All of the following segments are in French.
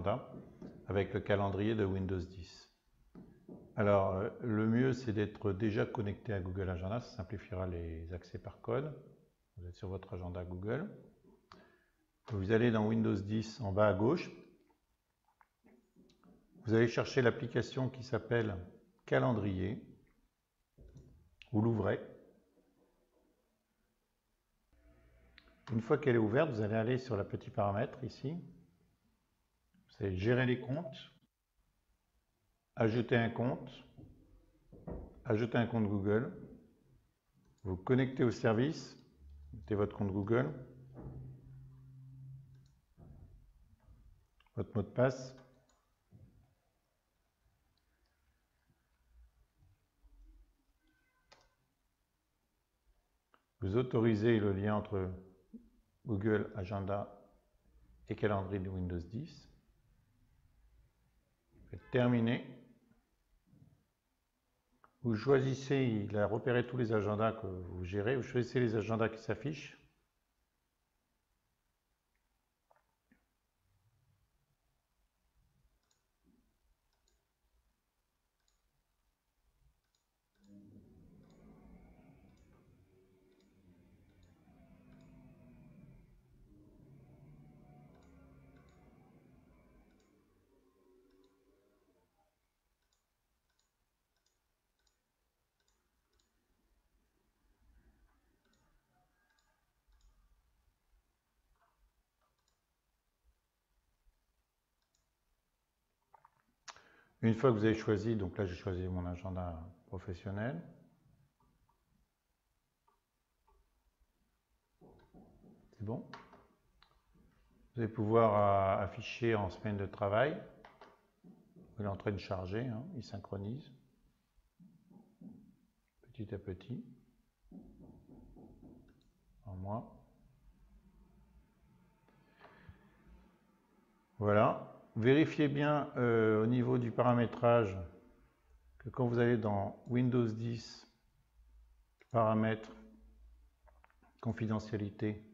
Agenda avec le calendrier de Windows 10. Alors, le mieux, c'est d'être déjà connecté à Google Agenda, ça simplifiera les accès par code. Vous êtes sur votre agenda Google. Vous allez dans Windows 10 en bas à gauche. Vous allez chercher l'application qui s'appelle Calendrier. Vous l'ouvrez. Une fois qu'elle est ouverte, vous allez aller sur le petit paramètre ici. Vous allez gérer les comptes, ajouter un compte Google, vous connectez au service, mettez votre compte Google, votre mot de passe, vous autorisez le lien entre Google Agenda et calendrier de Windows 10. Faites terminer. Vous choisissez, il a repéré tous les agendas que vous gérez, vous choisissez les agendas qui s'affichent. Une fois que vous avez choisi, donc là j'ai choisi mon agenda professionnel. C'est bon. Vous allez pouvoir afficher en semaine de travail. Il est en train de charger, hein, il synchronise petit à petit en mois. Voilà. Vérifiez bien au niveau du paramétrage que quand vous allez dans Windows 10, paramètres, confidentialité,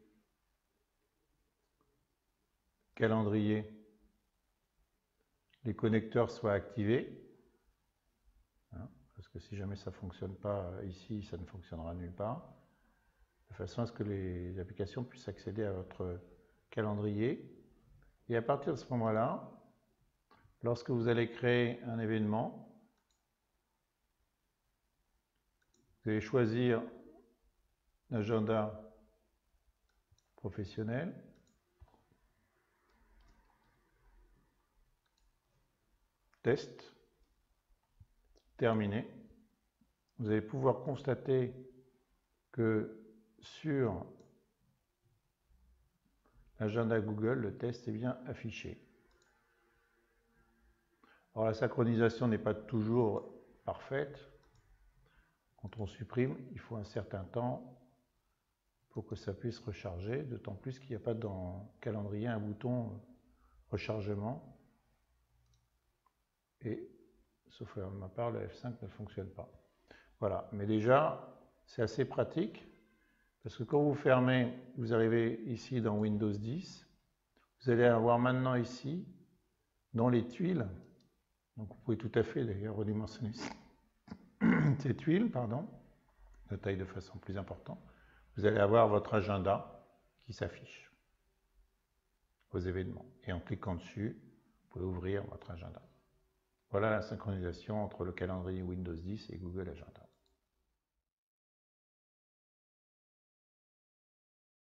calendrier, les connecteurs soient activés. Hein, parce que si jamais ça ne fonctionne pas ici, ça ne fonctionnera nulle part. De façon à ce que les applications puissent accéder à votre calendrier. Et à partir de ce moment-là, lorsque vous allez créer un événement, vous allez choisir l'agenda professionnel, test, terminé. Vous allez pouvoir constater que sur l'agenda Google, le test est bien affiché. Alors la synchronisation n'est pas toujours parfaite. Quand on supprime, il faut un certain temps pour que ça puisse recharger, d'autant plus qu'il n'y a pas dans le calendrier un bouton rechargement. Et, sauf à ma part, le F5 ne fonctionne pas. Voilà, mais déjà, c'est assez pratique, parce que quand vous fermez, vous arrivez ici dans Windows 10, vous allez avoir maintenant ici, dans les tuiles, donc vous pouvez tout à fait d'ailleurs redimensionner ces tuiles, pardon, de taille de façon plus importante, vous allez avoir votre agenda qui s'affiche, vos événements. Et en cliquant dessus, vous pouvez ouvrir votre agenda. Voilà la synchronisation entre le calendrier Windows 10 et Google Agenda.